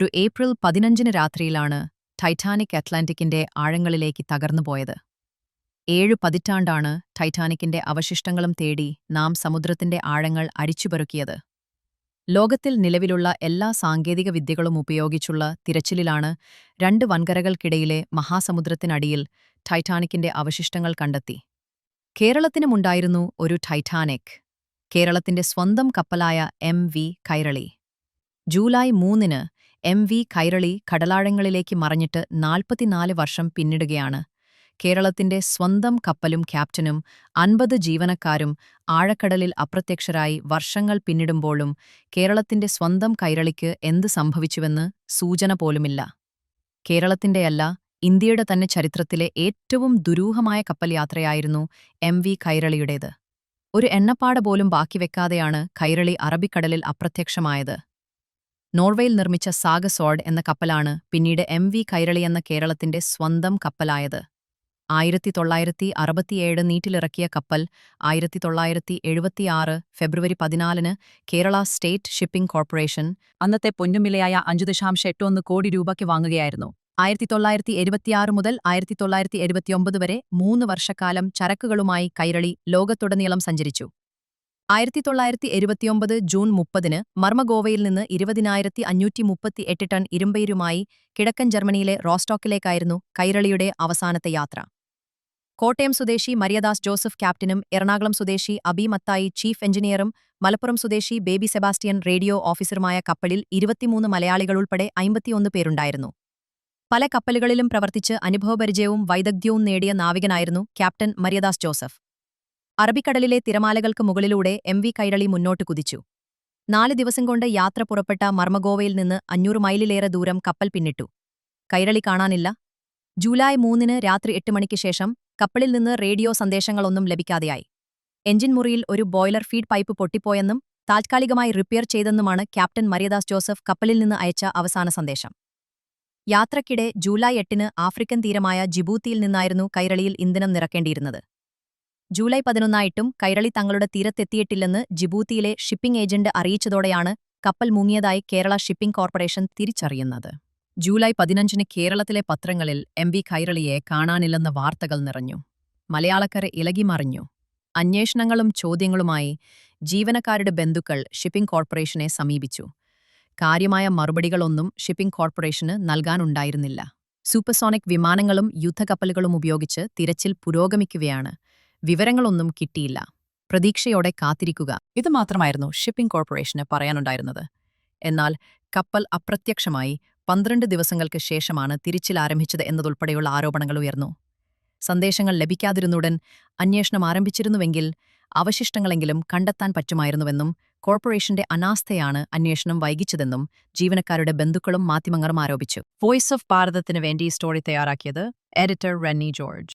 ഒരു ഏപ്രിൽ 15 രാത്രിയിലാണ് ടൈറ്റാനിക് അറ്റ്ലാന്റിക്കിന്റെ ആഴങ്ങളിലേക്ക് തകർന്നുപോയത്. 7 പതിറ്റാണ്ടാണ് ടൈറ്റാനിക്കിന്റെ അവശിഷ്ടങ്ങളും തേടി നാം സമുദ്രത്തിന്റെ ആഴങ്ങൾ അരിച്ചുപെറുക്കിയത്. ലോകത്തിൽ നിലവിലുള്ള എല്ലാ സാങ്കേതിക വിദ്യകളും ഉപയോഗിച്ചുള്ള തിരച്ചിലിലാണ് 2 വൻകരകൾക്കിടയിലെ മഹാസമുദ്രത്തിനടിയിൽ ടൈറ്റാനിക്കിന്റെ അവശിഷ്ടങ്ങൾ കണ്ടെത്തി. കേരളത്തിനുമുണ്ടായിരുന്നു ഒരു ടൈറ്റാനിക്, കേരളത്തിന്റെ സ്വന്തം കപ്പലായ എം.വി. കൈരളി. ജൂലൈ 3-ന് എം.വി. കൈരളി കടലാഴങ്ങളിലേക്ക് മറഞ്ഞിട്ട് 44 വർഷം പിന്നിടുകയാണ്. കേരളത്തിന്റെ സ്വന്തം കപ്പലും ക്യാപ്റ്റനും 50 ജീവനക്കാരും ആഴക്കടലിൽ അപ്രത്യക്ഷരായി വർഷങ്ങൾ പിന്നിടുമ്പോഴും കേരളത്തിന്റെ സ്വന്തം കൈരളിക്ക് എന്ത് സംഭവിച്ചുവെന്ന് സൂചന പോലുമില്ല. കേരളത്തിന്റെയല്ല, ഇന്ത്യയുടെ തന്നെ ചരിത്രത്തിലെ ഏറ്റവും ദുരൂഹമായ കപ്പൽ യാത്രയായിരുന്നു എം.വി. കൈരളിയുടേത്. ഒരു എണ്ണപ്പാട പോലും ബാക്കിവെക്കാതെയാണ് കൈരളി അറബിക്കടലിൽ അപ്രത്യക്ഷമായത്. നോർവേയിൽ നിർമ്മിച്ച സാഗസോർഡ് എന്ന കപ്പലാണ് പിന്നീട് എം.വി. കൈരളി എന്ന കേരളത്തിന്റെ സ്വന്തം കപ്പലായത്. 1967 നീറ്റിലിറക്കിയ കപ്പൽ 1976 ഫെബ്രുവരി 14-ന് കേരള സ്റ്റേറ്റ് ഷിപ്പിംഗ് കോർപ്പറേഷൻ അന്നത്തെ പൊന്നുമിലയായ 5.81 കോടി രൂപയ്ക്ക് വാങ്ങുകയായിരുന്നു. 1976 മുതൽ 1979 വരെ 3 വർഷക്കാലം ചരക്കുകളുമായി കൈരളി ലോകത്തുടനീളം സഞ്ചരിച്ചു. 1979 ജൂൺ 30-ന് മർമഗോവയിൽ നിന്ന് 20,538 ടൺ ഇരുമ്പയിരുമായി കിഴക്കൻ ജർമ്മനിയിലെ റോസ്റ്റോക്കിലേക്കായിരുന്നു കൈരളിയുടെ അവസാനത്തെ യാത്ര. കോട്ടയം സ്വദേശി മരിയദാസ് ജോസഫ് ക്യാപ്റ്റനും എറണാകുളം സ്വദേശി അബി മത്തായി ചീഫ് എഞ്ചിനീയറും മലപ്പുറം സ്വദേശി ബേബി സെബാസ്റ്റ്യൻ റേഡിയോ ഓഫീസറുമായ കപ്പലിൽ 23 മലയാളികളുൾപ്പെടെ 51 പേരുണ്ടായിരുന്നു. പല കപ്പലുകളിലും പ്രവർത്തിച്ച് അനുഭവപരിചയവും വൈദഗ്ധ്യവും നേടിയ നാവികനായിരുന്നു ക്യാപ്റ്റൻ മരിയദാസ് ജോസഫ്. അറബിക്കടലിലെ തിരമാലകൾക്ക് മുകളിലൂടെ എം.വി. കൈരളി മുന്നോട്ട് കുതിച്ചു. 4 ദിവസം കൊണ്ട് യാത്ര പുറപ്പെട്ട മർമഗോവയിൽ നിന്ന് 500 മൈലിലേറെ ദൂരം കപ്പൽ പിന്നിട്ടു. കൈരളി കാണാനില്ല. ജൂലൈ 3-ന് രാത്രി 8 മണിക്ക് ശേഷം കപ്പലിൽ നിന്ന് റേഡിയോ സന്ദേശങ്ങളൊന്നും ലഭിക്കാതെയായി. എഞ്ചിൻ മുറിയിൽ ഒരു ബോയിലർ ഫീഡ് പൈപ്പ് പൊട്ടിപ്പോയെന്നും താൽക്കാലികമായി റിപ്പയർ ചെയ്തെന്നുമാണ് ക്യാപ്റ്റൻ മരിയദാസ് ജോസഫ് കപ്പലിൽ നിന്ന് അയച്ച അവസാന സന്ദേശം. യാത്രക്കിടെ ജൂലൈ 8-ന് ആഫ്രിക്കൻ തീരമായ ജിബൂത്തിയിൽ നിന്നായിരുന്നു കൈരളിയിൽ ഇന്ധനം നിറക്കേണ്ടിയിരുന്നത്. ജൂലൈ 11-ആയിട്ടും കൈരളി തങ്ങളുടെ തീരത്തെത്തിയിട്ടില്ലെന്ന് ജിബൂത്തിയിലെ ഷിപ്പിംഗ് ഏജന്റ് അറിയിച്ചതോടെയാണ് കപ്പൽ മുങ്ങിയതായി കേരള ഷിപ്പിംഗ് കോർപ്പറേഷൻ തിരിച്ചറിയുന്നത്. ജൂലൈ 15-ന് കേരളത്തിലെ പത്രങ്ങളിൽ എം.വി. കൈരളിയെ കാണാനില്ലെന്ന വാർത്തകൾ നിറഞ്ഞു. മലയാളക്കര ഇളകിമറിഞ്ഞു. അന്വേഷണങ്ങളും ചോദ്യങ്ങളുമായി ജീവനക്കാരുടെ ബന്ധുക്കൾ ഷിപ്പിംഗ് കോർപ്പറേഷനെ സമീപിച്ചു. കാര്യമായ മറുപടികളൊന്നും ഷിപ്പിംഗ് കോർപ്പറേഷന് നൽകാനുണ്ടായിരുന്നില്ല. സൂപ്പർസോണിക് വിമാനങ്ങളും യുദ്ധക്കപ്പലുകളും ഉപയോഗിച്ച് തിരച്ചിൽ പുരോഗമിക്കുകയാണ്. വിവരങ്ങളൊന്നും കിട്ടിയില്ല. പ്രതീക്ഷയോടെ കാത്തിരിക്കുക, ഇത് മാത്രമായിരുന്നു ഷിപ്പിംഗ് കോർപ്പറേഷന് പറയാനുണ്ടായിരുന്നത്. എന്നാൽ കപ്പൽ അപ്രത്യക്ഷമായി 12 ദിവസങ്ങൾക്ക് ശേഷമാണ് തിരച്ചിൽ ആരംഭിച്ചത് എന്നതുൾപ്പെടെയുള്ള ആരോപണങ്ങൾ ഉയർന്നു. സന്ദേശങ്ങൾ ലഭിക്കാതിരുന്നുടൻ അന്വേഷണം ആരംഭിച്ചിരുന്നുവെങ്കിൽ അവശിഷ്ടങ്ങളെങ്കിലും കണ്ടെത്താൻ പറ്റുമായിരുന്നുവെന്നും കോർപ്പറേഷന്റെ അനാസ്ഥയാണ് അന്വേഷണം വൈകിച്ചതെന്നും ജീവനക്കാരുടെ ബന്ധുക്കളും മാധ്യമങ്ങളും ആരോപിച്ചു. വോയിസ് ഓഫ് ഭാരതത്തിന് വേണ്ടി ഈ സ്റ്റോറി തയ്യാറാക്കിയത് എഡിറ്റർ റെന്നി ജോർജ്.